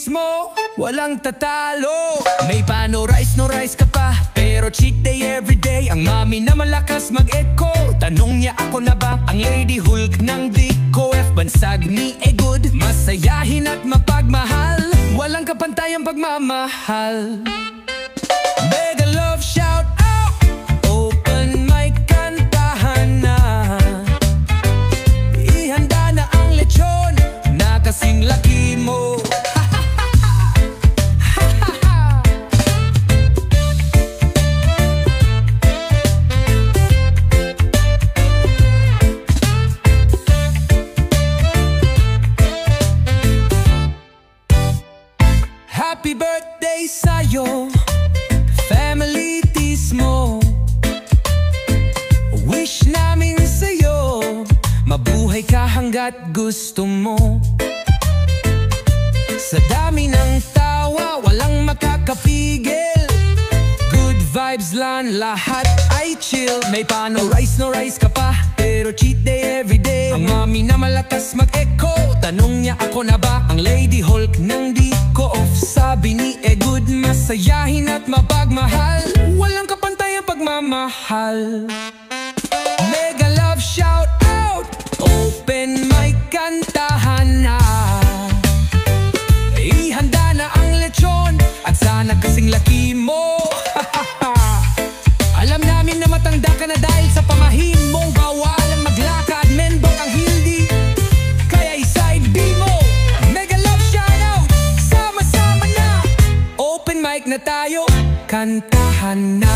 mo, walang tatalo. May pano rice, no rice ka pa, pero cheat day everyday. Ang mami na malakas mag-echo, tanong niya ako na ba ang Lady Hulk ng Diko. F bansag ni good, masayahin at mapagmahal, walang kapantayang pagmamahal. Mega love shout out, open mic kantahan na. Ihanda na ang lechon na kasing laki mo. Happy birthday sa'yo, family tismo. Wish namin sa'yo, mabuhay ka hanggat gusto mo. Sa dami ng tawa, walang makakapigil. Good vibes lang, lahat ay chill. May pano rice, no rice ka pa, pero cheat day everyday. Ang mami na malakas mag-echo, tanong niya ako na ba ang Lady Hulk ng Diko. Off sabi ni good, masayahin at mapagmahal, walang kapantayang pagmamahal. Mega love shout out, open mic kantahan na. Ihanda na ang lechon at sana kasing laki mo. Alam namin na matanda ka na dahil sa pamahim mong bawalan maglakad, menbok ang hindi, kaya i-side B mo. Mega love shout out, sama-sama na, open mic na tayo, kantahan na.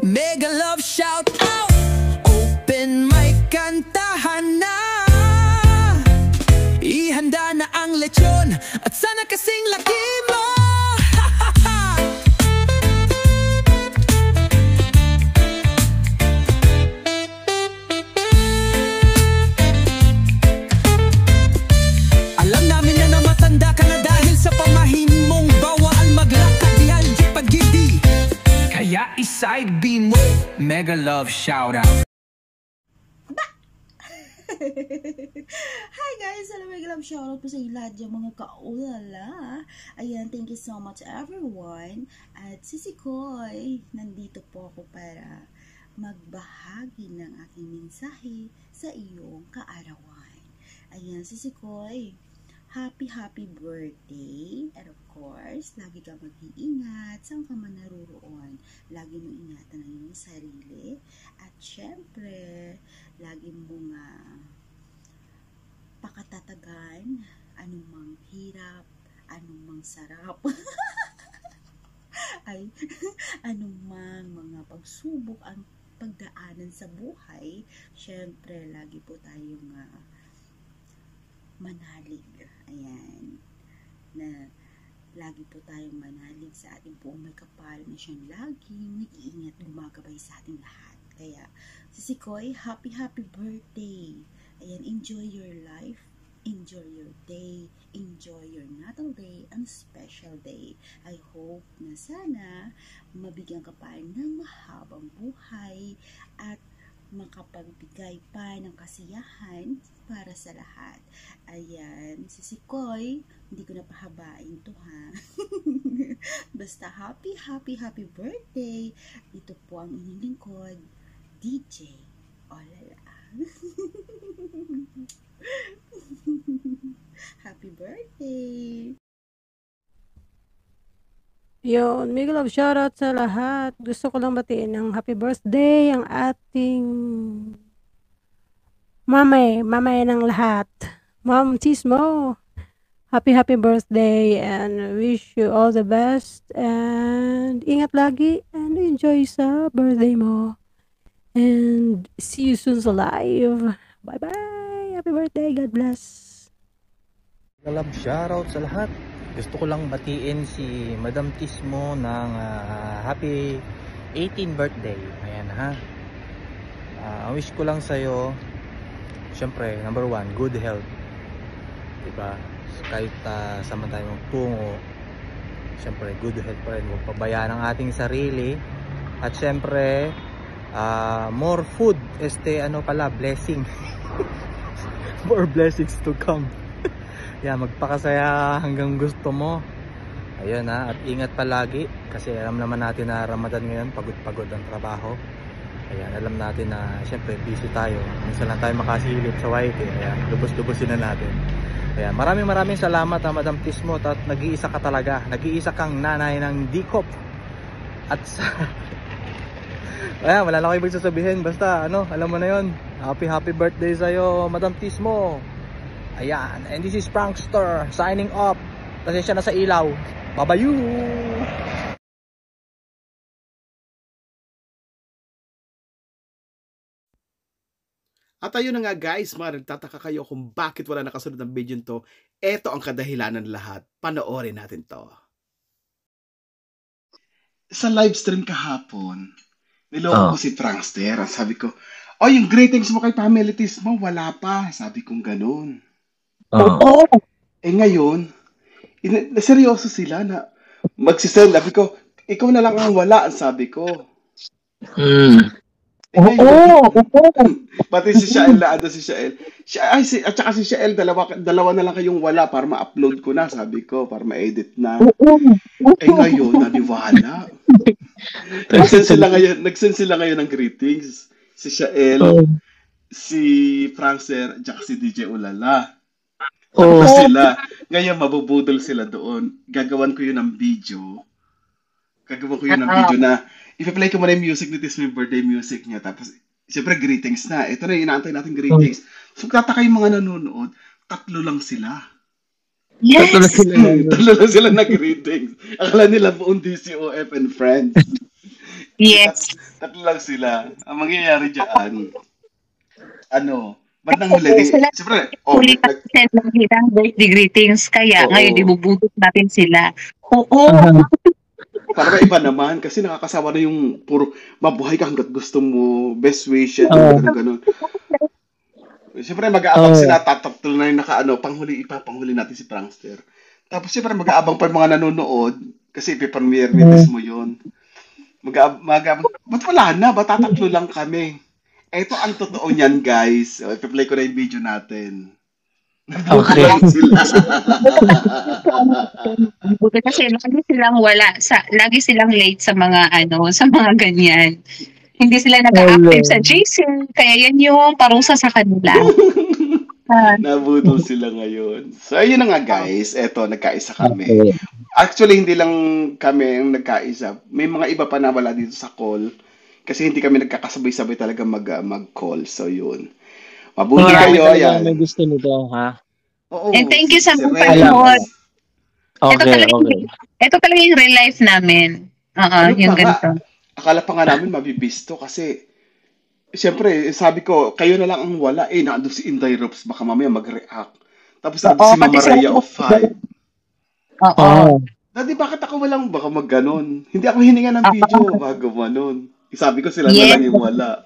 Mega love shout out, open mic kantahan na. Ihanda na ang lechon at sana kasing laki mo. Alam namin na matanda ka na dahil sa pamahim mong bawal maglakad di alji pagidi, kaya i-side B mo. Mega love shout out. Hi guys! Hello, mega love shoutout po sa lahat yung mga kaulala. Ayan, thank you so much everyone. At Sisi Koy, nandito po ako para magbahagi ng aking mensahe sa iyong kaarawan. Ayan, Sisi Koy, happy birthday. And of course, lagi ka mag-iingat saan ka man naruroon. Lagi mo ingatan ang iyong sarili. At syempre, lagi mong pakatatagan anumang hirap, anumang sarap, ay anumang mga pagsubok ang pagdaanan sa buhay. Syempre, lagi po tayong manalig. Ayan. Na lagi po tayong manalig sa ating buong may kapal na siyang laging nag-iingat, gumagabay sa ating lahat. Kaya, Sisi Koy, happy birthday. Ayan, enjoy your life, enjoy your day, enjoy your natal day, ang special day. I hope na sana mabigyan ka pa ng mahabang buhay at makapagbigay pa ng kasiyahan para sa lahat. Ayan, Sisi Koy, hindi ko na pahabain to ha. Basta happy birthday. Ito po ang inyong lingkod, DJ Oh, lala. Happy birthday! Yun, big love shoutout sa lahat. Gusto ko lang batiin ng happy birthday ang ating mamay ng lahat. Ma'am Tismo, happy birthday and wish you all the best and ingat lagi and enjoy sa birthday mo. And see you soon sa live. Bye-bye! Happy birthday! God bless! Love shoutout sa lahat. Gusto ko lang batiin si Madam Tismo ng happy 18th birthday. Ayan ha. Ang wish ko lang sa'yo, syempre, number 1, good health. Diba? Kahit saan tayo magtungo, syempre, good health pa rin. Huwag pabayaan ang ating sarili. At syempre, more food. Blessing. More blessings to come. Yeah, magpakasaya hanggang gusto mo. Ayun ha, at ingat palagi kasi alam naman natin na Ramadan ngayon, pagod-pagod ang trabaho. Ayan, alam natin na syempre busy tayo. Minsan lang tayo makasilip sa YT. Ayan, lubos-lubosin na natin. Ayan, maraming salamat Madam Tismo at nag-iisa ka talaga. Nag-iisa kang nanay ng Dikop. At sa ayan, wala na kayo magsasabihin. Basta alam mo na yon. Happy birthday sa'yo Madam Tismo. Ayan, and this is Prankster signing off. Pasensya na sa ilaw. Babayu! At ayun na nga guys, mga nagtataka kayo kung bakit wala nakasunod ng video to. Ito ang kadahilanan lahat. Panoorin natin to. Sa live stream kahapon, niloko ko si Prankster. Sabi ko, oh, yung greetings mo kay Family Tismo, wala pa. Sabi kong ganun. Ngayon, seryoso sila na magsisend. Sabi ko, ikaw na lang ang wala, sabi ko. Pati si Shael at saka si Shael, dalawa na lang kayong wala para ma-upload ko na, sabi ko, para ma-edit na. Ngayon, naniwala. Nag-send sila ngayon ng greetings. Si Shael, si Prankster, at saka si DJ Ulala. Sila. Ngayon, mabubudol sila doon. Gagawan ko yun ng video. Na ipi-play ko muna yung music ni Tismo, yung birthday music niya. Tapos, siyempre, greetings na. Ito na, inaantay natin greetings. So, tataka yung mga nanonood, 3 lang sila. Yes! 3 lang sila na greetings. Akala nila buong DCOF and friends. Yes. 3 lang sila. Ang mangyayari dyan, bandang huli, siyempre, huli kasi ng birthday greetings, kaya ngayon ibubudot natin sila. Para iba naman, kasi nakakasawa na yung puro mabuhay ka hanggat gusto mo, best wishes, gano'n. Siyempre, mag-aabang sila, tataptol na yung panghuli natin si Prankster. Tapos siyempre, mag-aabang pa yung mga nanonood, kasi ipipremiere ni Tismo yun. Mag-aabang, ba't wala na? Ba't tatatlo lang kami? Ito ang totoo niyan, guys. I-play ko na yung video natin. Okay. Buti kasi lagi silang wala. Lagi silang late sa mga sa mga ganyan. Hindi sila nag-active sa JC. Kaya yan yung parusa sa kanila. Nabudol sila ngayon. So, ayun na nga, guys. Eto, nagkaisa kami. Actually, hindi lang kami ang nagkaisa. May mga iba pa na wala dito sa call. Kasi hindi kami nagkakasabay-sabay talaga mag-call. So, yun. Mabuti kayo, yan. May gusto nito, ha? Oo. And thank you sa mga panood. Okay. Ito talaga yung real life namin. Yung ganito. Akala pa nga namin mabibisto kasi siyempre, sabi ko, kayo na lang ang wala. Naandun si Inday Ropes, baka mamaya mag-react. Tapos naandun si Mama Rhea of 5. Daddy, bakit ako walang baka mag-ganon? Hindi ako hininga ng video, baka gano'n. Sabi ko sila na lang yung wala.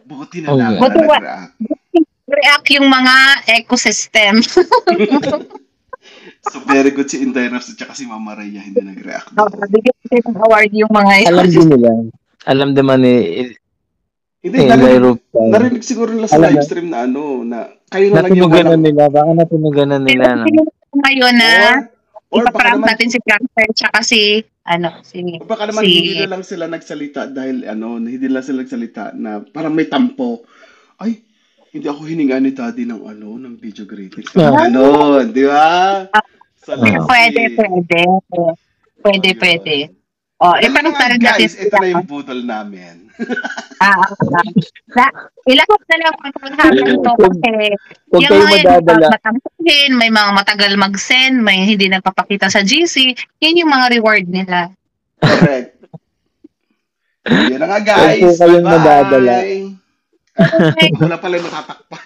Buti na lang na nag-react. React yung mga ecosystem. So, very good si Inday Ropes at saka si Mama Rhea, hindi nag-react. Bigyan ng award yung mga alam din nila. Alam naman hindi, narinig siguro nila sa live stream na na kayo na lang yung natunugan nila. Baka natunugan na nila. Ngayon na. Or baka Ipaprank naman, natin si Prankster tsaka si, o baka naman hindi na lang sila nagsalita dahil hindi lang sila nagsalita na parang may tampo. Ay, hindi ako hininga ni Daddy ng video greetings. Ganon, di ba? Sa last Pwede. Ayun. Pwede. Oh, Ayun iprank nga na rin natin guys, ito na yung budol namin. Ilahok na lang ang paghahapan to kasi Huwag yung kayo mga yun, madadala. matampuhin, may mga matagal mag-send, may hindi nagpapakita sa GC, yun yung mga reward nila. Correct. Yan na nga Huwag po guys. kayong madadala. Bye-bye. Wala pala yung natatakpan.